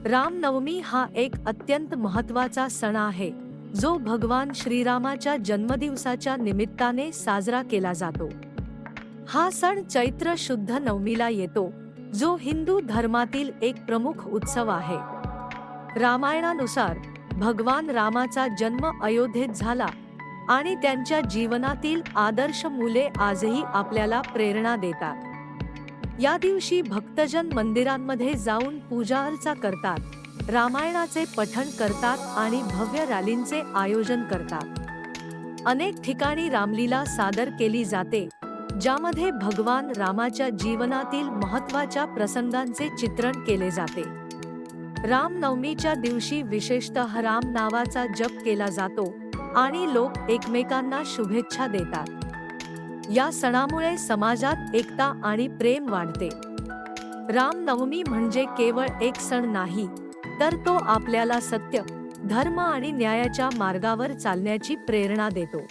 रामनवमी हा एक अत्यंत महत्त्वाचा सण आहे, जो भगवान श्रीरामाच्या जन्मदिवसाच्या निमित्ताने साजरा केला जातो. हा सण चैत्र शुद्ध नवमीला येतो, जो हिंदू धर्मातील एक प्रमुख उत्सव आहे. रामायणानुसार भगवान रामाचा जन्म अयोध्येत झाला आणि त्यांच्या जीवनातील आदर्श मूल्ये आजही आपल्याला प्रेरणा देतात. या दिवशी भक्तजन मंदिरांमध्ये जाऊन पूजा अर्चा करतात, रामायणाचे पठण करतात आणि भव्य रॅलींचे आयोजन करतात. अनेक ठिकाणी रामलीला सादर केली जाते, ज्यामध्ये भगवान रामाच्या जीवनातील महत्त्वाच्या प्रसंगांचे चित्रण केले जाते. रामनवमीच्या दिवशी विशेषतः राम नावाचा जप केला जातो आणि लोक एकमेकांना शुभेच्छा देतात. या सणामुळे समाजात एकता आणि प्रेम वाढते. रामनवमी म्हणजे केवळ एक सण नाही, तर तो आपल्याला सत्य, धर्म आणि न्यायाच्या मार्गावर चालण्याची प्रेरणा देतो.